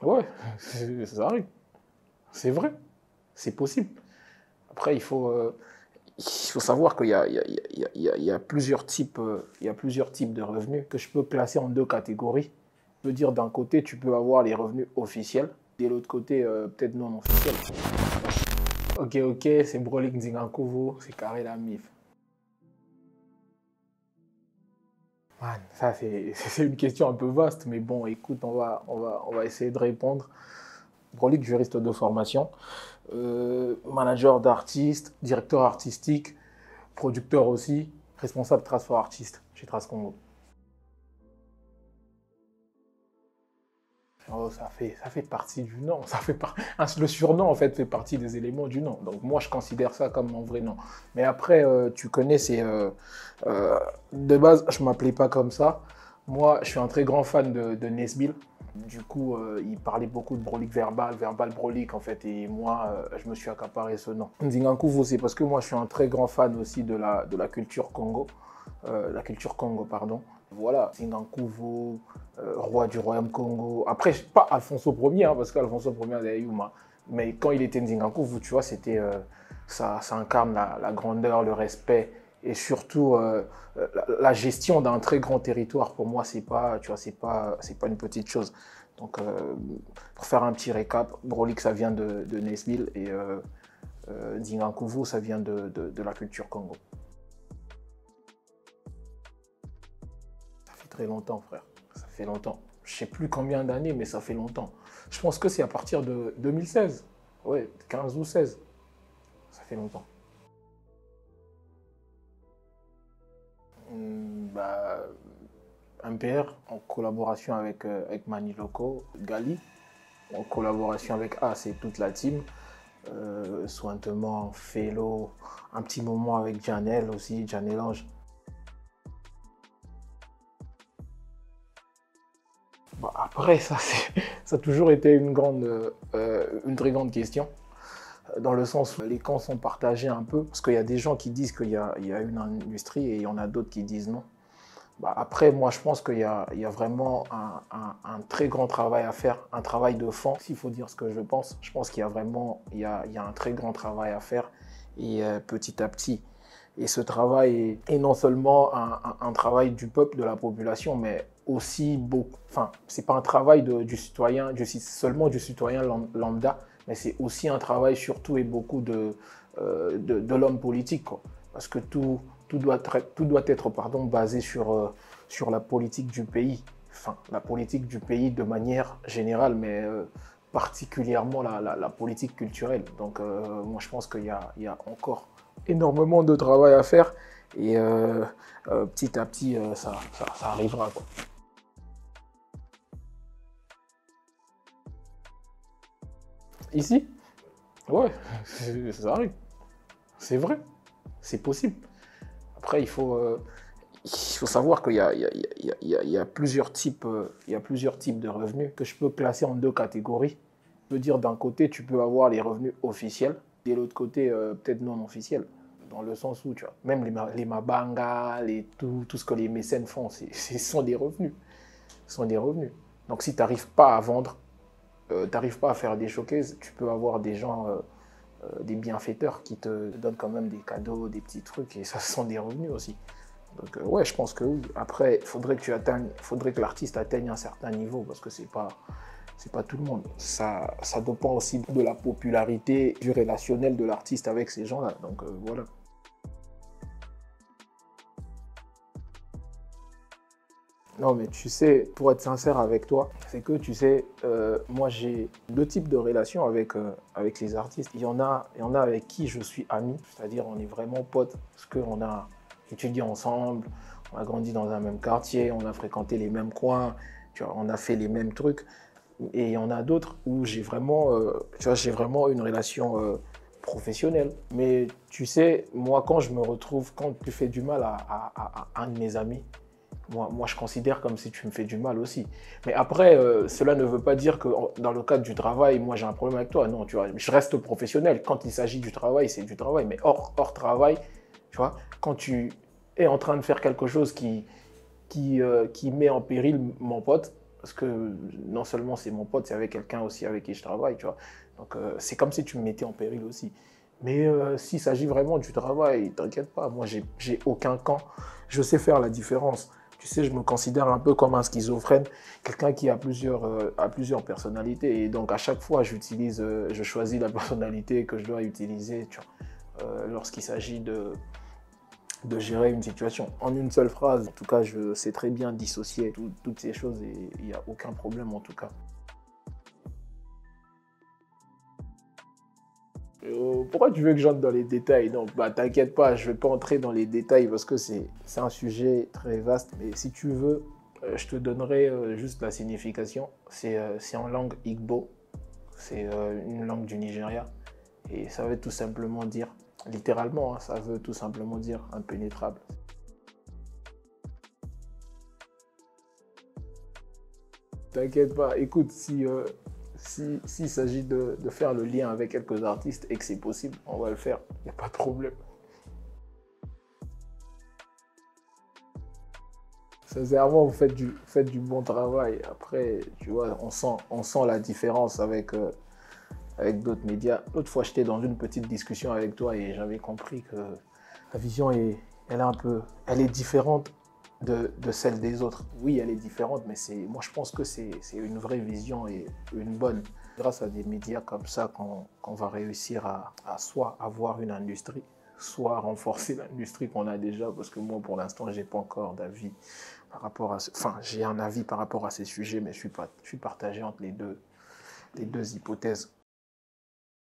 Ouais, ça arrive. C'est vrai. C'est possible. Après, il faut savoir qu'il y a, il y a plusieurs types, il y a plusieurs types de revenus que je peux classer en deux catégories. Je veux dire, d'un côté, tu peux avoir les revenus officiels, et de l'autre côté, peut-être non officiels. Ok, ok, c'est Brolik Nzingankovo, c'est Carré la MIF. Man, ça, c'est une question un peu vaste, mais bon, écoute, on va essayer de répondre. Brolik, juriste de formation, manager d'artistes, directeur artistique, producteur aussi, responsable transfert artiste chez Trascongo. Oh, ça fait partie du nom. Le surnom, en fait, fait partie des éléments du nom. Donc, moi, je considère ça comme mon vrai nom. Mais après, tu connais, euh, de base, je ne m'appelais pas comme ça. Moi, je suis un très grand fan de Nesbill. Du coup, il parlait beaucoup de Brolik Verbal, Verbal Brolik, en fait. Et moi, je me suis accaparé ce nom. Nzingankuvu, c'est parce que moi, je suis un très grand fan aussi de la culture Congo. La culture Congo, pardon. Voilà, Nzingankuvu, roi du royaume Congo. Après, pas Alfonso Ier, hein, parce qu'Alfonso Ier, c'est Yuma. Mais quand il était Nzingankuvu, tu vois, c'était, ça incarne la grandeur, le respect et surtout la gestion d'un très grand territoire. Pour moi, c'est pas, tu vois, c'est pas une petite chose. Donc, pour faire un petit récap, Brolik, ça vient de Nesbill et Nzingankuvu, ça vient de la culture Congo. Ça fait très longtemps, frère. Ça fait longtemps. Je sais plus combien d'années, mais ça fait longtemps. Je pense que c'est à partir de 2016. Ouais, 15 ou 16. Ça fait longtemps. Bah, MPR, en collaboration avec Mani Loco, Gali, en collaboration avec A, c'est toute la team. Sointement, Félo, un petit moment avec Janelle aussi, Janelle Ange. Bah, après, ça a toujours été une très grande question, dans le sens où les camps sont partagés un peu, parce qu'il y a des gens qui disent il y a une industrie et il y en a d'autres qui disent non. Bah, après, moi, je pense il y a vraiment un très grand travail à faire, un travail de fond, s'il faut dire ce que je pense. Je pense qu'il y a vraiment il y a un très grand travail à faire, et petit à petit. Et ce travail est non seulement un travail du peuple, de la population, mais aussi beaucoup. Enfin, c'est pas un travail du citoyen, seulement du citoyen lambda, mais c'est aussi un travail surtout et beaucoup de l'homme politique, quoi. Parce que tout doit être pardon, basé sur la politique du pays. Enfin, la politique du pays de manière générale, mais particulièrement la politique culturelle. Donc, moi, je pense il y a encore énormément de travail à faire et petit à petit, ça arrivera, quoi. Ici, ouais, ça arrive. C'est vrai, c'est possible. Après, il faut savoir qu'il y a, il y a plusieurs types, il y a plusieurs types de revenus que je peux classer en deux catégories. Je veux dire, d'un côté, tu peux avoir les revenus officiels, et de l'autre côté, peut-être non officiels. Dans le sens où, tu vois, même les mabanga, tout ce que les mécènes font, ce sont des revenus. Ce sont des revenus. Donc, si tu n'arrives pas à vendre, tu n'arrives pas à faire des showcases, tu peux avoir des gens, des bienfaiteurs qui te donnent quand même des cadeaux, des petits trucs, et ça, ce sont des revenus aussi. Donc, ouais, je pense que oui. Après, faudrait que l'artiste atteigne un certain niveau, parce que c'est pas tout le monde. Ça dépend aussi de la popularité, du relationnel de l'artiste avec ces gens-là. Donc, voilà. Non, mais tu sais, pour être sincère avec toi, c'est que tu sais, moi j'ai deux types de relations avec les artistes. Il y en a avec qui je suis ami, c'est-à-dire on est vraiment potes, parce qu'on a étudié ensemble, on a grandi dans un même quartier, on a fréquenté les mêmes coins, tu vois, on a fait les mêmes trucs. Et il y en a d'autres où tu vois, j'ai vraiment une relation professionnelle. Mais tu sais, moi quand je me retrouve, quand tu fais du mal à un de mes amis, moi, je considère comme si tu me fais du mal aussi. Mais après, cela ne veut pas dire que dans le cadre du travail, moi, j'ai un problème avec toi. Non, tu vois, je reste professionnel. Quand il s'agit du travail, c'est du travail. Mais hors travail, tu vois, quand tu es en train de faire quelque chose qui met en péril mon pote, parce que non seulement c'est mon pote, c'est avec quelqu'un aussi avec qui je travaille, tu vois. Donc c'est comme si tu me mettais en péril aussi. Mais s'il s'agit vraiment du travail, t'inquiète pas, moi j'ai aucun camp, je sais faire la différence. Tu sais, je me considère un peu comme un schizophrène, quelqu'un qui a plusieurs personnalités. Et donc à chaque fois, je choisis la personnalité que je dois utiliser, tu vois, lorsqu'il s'agit de gérer une situation. En une seule phrase, en tout cas, je sais très bien dissocier toutes ces choses et il n'y a aucun problème en tout cas. Pourquoi tu veux que j'entre dans les détails? Donc, bah, t'inquiète pas, je ne vais pas entrer dans les détails parce que c'est un sujet très vaste. Mais si tu veux, je te donnerai juste la signification. C'est en langue Igbo, c'est une langue du Nigeria. Et ça veut tout simplement dire, littéralement, hein, ça veut tout simplement dire impénétrable. T'inquiète pas, écoute, s'il s'agit de faire le lien avec quelques artistes et que c'est possible, on va le faire, il n'y a pas de problème. Sincèrement, vous faites du bon travail. Après, tu vois, on sent la différence avec d'autres médias. L'autre fois, j'étais dans une petite discussion avec toi et j'avais compris que la vision elle est elle est différente de celle des autres. Oui, elle est différente, mais moi je pense que c'est une vraie vision et une bonne. Grâce à des médias comme ça qu'on va réussir à soit avoir une industrie, soit renforcer l'industrie qu'on a déjà, parce que moi pour l'instant j'ai pas encore d'avis par rapport à enfin j'ai un avis par rapport à ces sujets, mais je suis partagé entre les deux hypothèses.